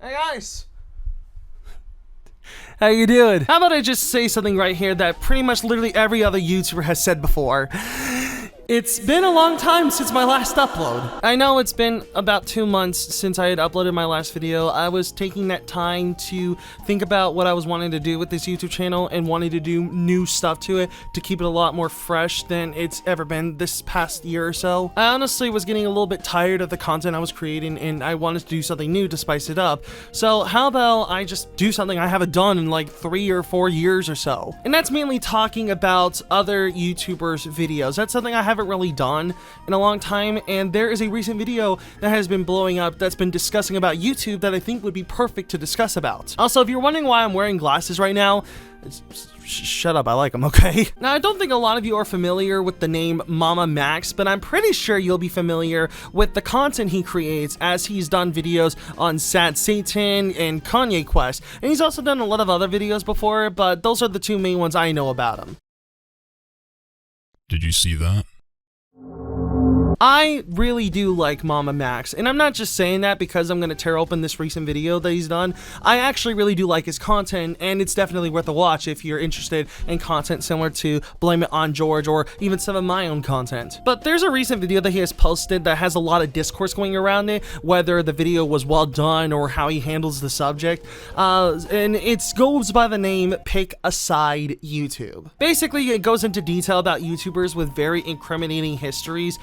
Hey guys! How you doing? How about I just say something right here that pretty much literally every other YouTuber has said before. It's been a long time since my last upload. I know it's been about 2 months since I had uploaded my last video. I was taking that time to think about what I was wanting to do with this YouTube channel and wanting to do new stuff to it to keep it a lot more fresh than it's ever been this past year or so. I honestly was getting a little bit tired of the content I was creating and I wanted to do something new to spice it up. So how about I just do something I haven't done in like 3 or 4 years or so? And that's mainly talking about other YouTubers' videos. That's something I haven't really done in a long time, and there is a recent video that has been blowing up that's been discussing about YouTube that I think would be perfect to discuss about. Also, if you're wondering why I'm wearing glasses right now, shut up, I like them, okay? Now, I don't think a lot of you are familiar with the name MamaMax, but I'm pretty sure you'll be familiar with the content he creates, as he's done videos on Sad Satan and Kanye Quest, and he's also done a lot of other videos before, but those are the two main ones I know about him. Did you see that? I really do like MamaMax, and I'm not just saying that because I'm going to tear open this recent video that he's done. I actually really do like his content, and it's definitely worth a watch if you're interested in content similar to Blame It on George or even some of my own content. But there's a recent video that he has posted that has a lot of discourse going around it, whether the video was well done or how he handles the subject, and it goes by the name Pick a Side YouTube. Basically, it goes into detail about YouTubers with very incriminating histories,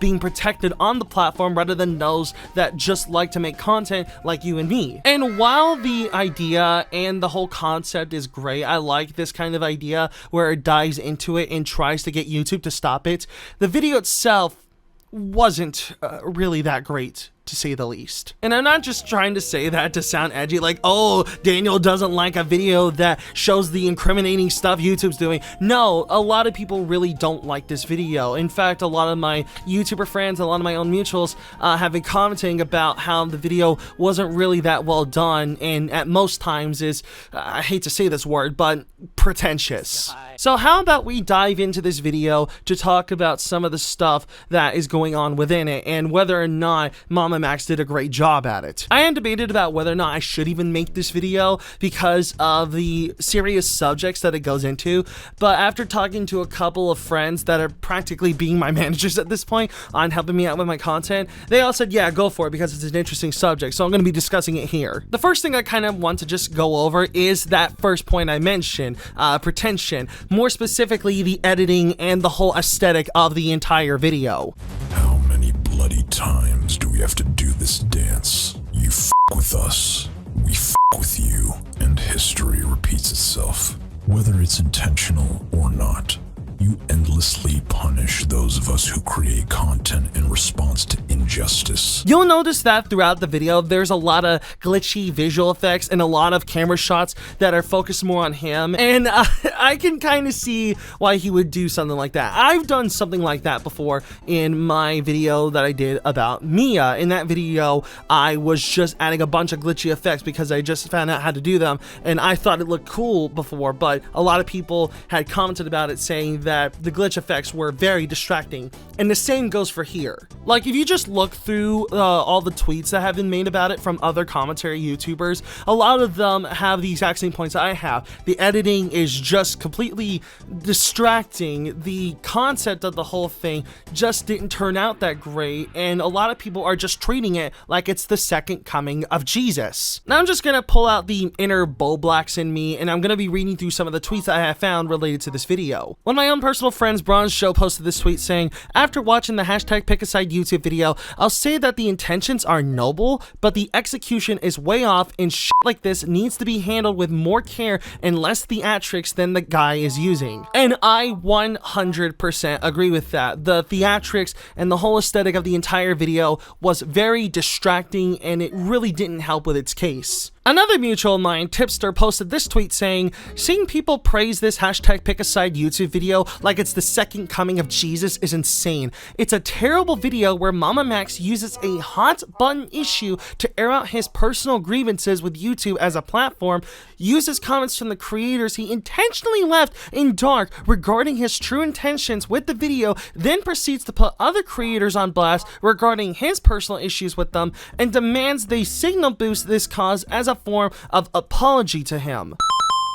being protected on the platform rather than those that just like to make content like you and me. And while the idea and the whole concept is great, I like this kind of idea where it dives into it and tries to get YouTube to stop it, the video itself wasn't really that great, to say the least. And I'm not just trying to say that to sound edgy, like, oh, Daniel doesn't like a video that shows the incriminating stuff YouTube's doing. No, a lot of people really don't like this video. In fact, a lot of my YouTuber friends, a lot of my own mutuals have been commenting about how the video wasn't really that well done, and at most times is, I hate to say this word, but pretentious. So how about we dive into this video to talk about some of the stuff that is going on within it and whether or not MamaMax did a great job at it. I am debated about whether or not I should even make this video because of the serious subjects that it goes into, but after talking to a couple of friends that are practically being my managers at this point on helping me out with my content, they all said, yeah, go for it because it's an interesting subject, so I'm going to be discussing it here. The first thing I kind of want to just go over is that first point I mentioned, pretension. More specifically, the editing and the whole aesthetic of the entire video. How many bloody times do we have to do this dance? You f*** with us, we f*** with you, and history repeats itself. Whether it's intentional or not, you endlessly punish those of us who create content in response to injustice. You'll notice that throughout the video, there's a lot of glitchy visual effects and a lot of camera shots that are focused more on him, and I can kind of see why he would do something like that. I've done something like that before in my video that I did about Mia. In that video, I was just adding a bunch of glitchy effects because I just found out how to do them, and I thought it looked cool before, but a lot of people had commented about it saying that the glitch effects were very distracting, and the same goes for here. Like, if you just look through all the tweets that have been made about it from other commentary YouTubers, a lot of them have the exact same points I have. The editing is just completely distracting. The concept of the whole thing just didn't turn out that great, and a lot of people are just treating it like it's the second coming of Jesus. Now I'm just gonna pull out the inner Bo Blacks in me, and I'm gonna be reading through some of the tweets I have found related to this video. One of my own personal friends, Bronze Show, posted this tweet saying, after watching the hashtag Pick a Side YouTube video, I'll say that the intentions are noble, but the execution is way off, and shit like this needs to be handled with more care and less theatrics than the guy is using. And I 100% agree with that. The theatrics and the whole aesthetic of the entire video was very distracting, and it really didn't help with its case. Another mutual of mine, Tipster, posted this tweet saying, seeing people praise this hashtag pick a side YouTube video like it's the second coming of Jesus is insane. It's a terrible video where MamaMax uses a hot button issue to air out his personal grievances with YouTube as a platform, uses comments from the creators he intentionally left in dark regarding his true intentions with the video, then proceeds to put other creators on blast regarding his personal issues with them, and demands they signal boost this cause as a form of apology to him.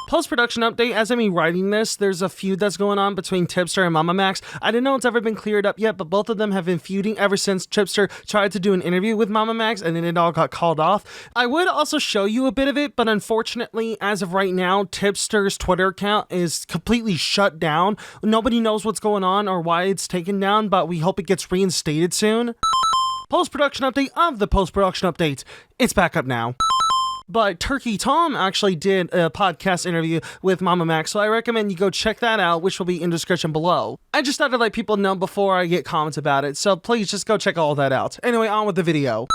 Post-production update, as I'm writing this, there's a feud that's going on between Tipster and MamaMax. I don't know it's ever been cleared up yet, but both of them have been feuding ever since Tipster tried to do an interview with MamaMax and then it all got called off. I would also show you a bit of it, but unfortunately, as of right now, Tipster's Twitter account is completely shut down. Nobody knows what's going on or why it's taken down, but we hope it gets reinstated soon. Post-production update of the post-production update. It's back up now. But Turkey Tom actually did a podcast interview with MamaMax, so I recommend you go check that out, which will be in the description below. I just thought to let people know before I get comments about it, so please just go check all that out. Anyway, on with the video.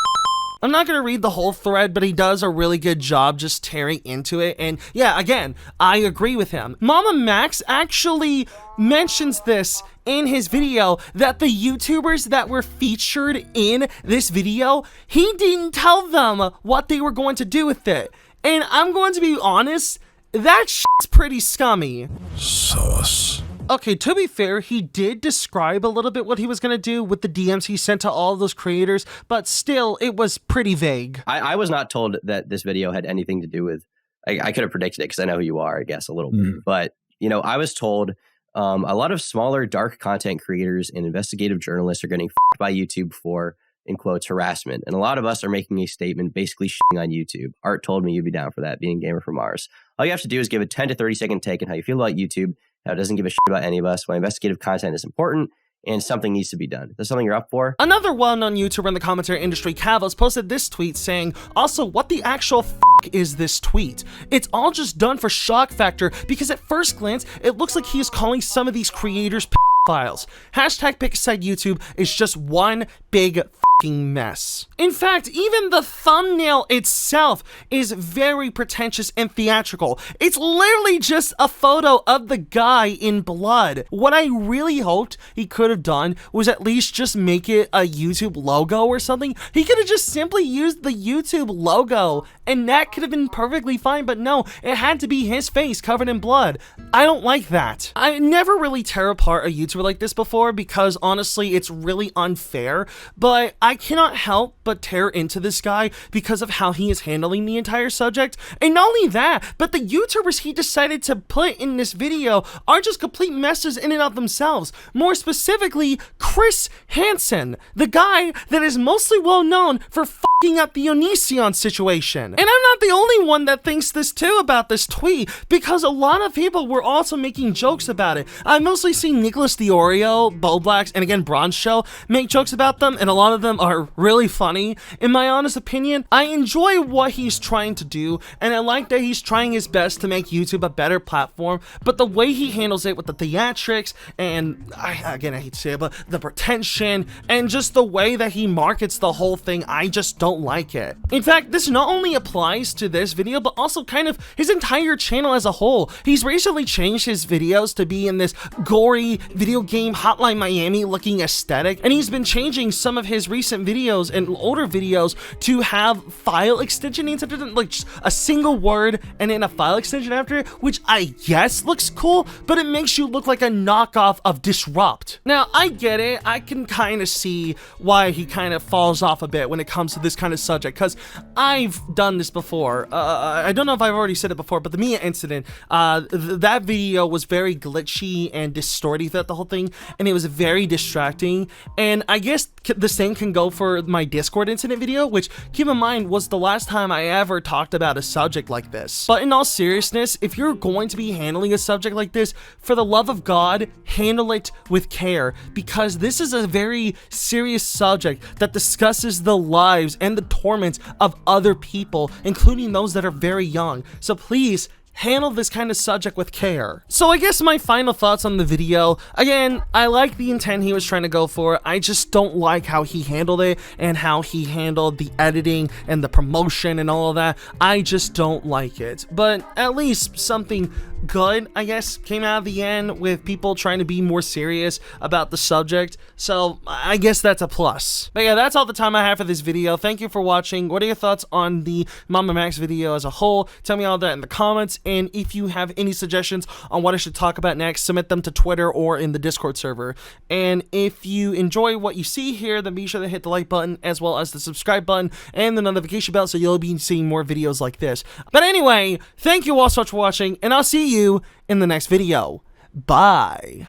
I'm not going to read the whole thread, but he does a really good job just tearing into it. And yeah, again, I agree with him. MamaMax actually mentions this in his video that the YouTubers that were featured in this video, he didn't tell them what they were going to do with it. And I'm going to be honest, that shit's pretty scummy. Sus. Okay, to be fair, he did describe a little bit what he was going to do with the DMs he sent to all of those creators, but still, it was pretty vague. I was not told that this video had anything to do with, I could have predicted it because I know who you are, I guess, a little bit. But, you know, I was told a lot of smaller, dark content creators and investigative journalists are getting f***ed by YouTube for, in quotes, harassment. And a lot of us are making a statement basically shitting on YouTube. Art told me you'd be down for that, being a gamer from Mars. All you have to do is give a 10 to 30 second take on how you feel about YouTube, how it doesn't give a shit about any of us, why investigative content is important, and something needs to be done. Is that something you're up for? Another well-known YouTuber in the commentary industry, Cavos, posted this tweet saying, also, what the actual is this tweet? It's all just done for shock factor because at first glance, it looks like he is calling some of these creators files. Hashtag pick a side YouTube is just one big mess. In fact, even the thumbnail itself is very pretentious and theatrical. It's literally just a photo of the guy in blood. What I really hoped he could have done was at least just make it a YouTube logo or something. He could have just simply used the YouTube logo and that could have been perfectly fine, but no, it had to be his face covered in blood. I don't like that. I never really tear apart a YouTuber like this before because honestly, it's really unfair, but I cannot help but tear into this guy because of how he is handling the entire subject. And not only that, but the YouTubers he decided to put in this video are just complete messes in and of themselves. More specifically, Chris Hansen, the guy that is mostly well known for f***ing up the Onision situation. And I'm not the only one that thinks this too about this tweet because a lot of people were also making jokes about it. I've mostly seen Nicholas the Oreo, Boblax, and again Bronze Show make jokes about them, and a lot of them are really funny. In my honest opinion, I enjoy what he's trying to do, and I like that he's trying his best to make YouTube a better platform, but the way he handles it with the theatrics, and I hate to say it, but the pretension, and just the way that he markets the whole thing, I just don't like it. In fact, this not only applies to this video, but also kind of his entire channel as a whole. He's recently changed his videos to be in this gory video game Hotline Miami looking aesthetic, and he's been changing some of his recent videos and older videos to have file extension instead of like just a single word and then a file extension after it, which I guess looks cool, but it makes you look like a knockoff of Disrupt. Now, I get it. I can kind of see why he kind of falls off a bit when it comes to this kind of subject, because I've done this before. I don't know if I've already said it before, but the Mia incident, that video was very glitchy and distorted throughout the whole thing, and it was very distracting, and I guess the same can go for my Discord incident video, which, keep in mind, was the last time I ever talked about a subject like this. But in all seriousness, if you're going to be handling a subject like this, for the love of God, handle it with care, because this is a very serious subject that discusses the lives and the torments of other people, including those that are very young. So please, handle this kind of subject with care. So I guess my final thoughts on the video, again, I like the intent he was trying to go for. I just don't like how he handled it and how he handled the editing and the promotion and all of that. I just don't like it. But at least something good, I guess, came out of the end with people trying to be more serious about the subject. So I guess that's a plus. But yeah, that's all the time I have for this video. Thank you for watching. What are your thoughts on the MamaMax video as a whole? Tell me all that in the comments. And if you have any suggestions on what I should talk about next, submit them to Twitter or in the Discord server. And if you enjoy what you see here, then be sure to hit the like button as well as the subscribe button and the notification bell so you'll be seeing more videos like this. But anyway, thank you all so much for watching, and I'll see you in the next video. Bye.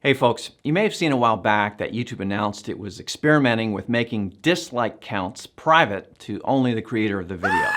Hey folks, you may have seen a while back that YouTube announced it was experimenting with making dislike counts private to only the creator of the video.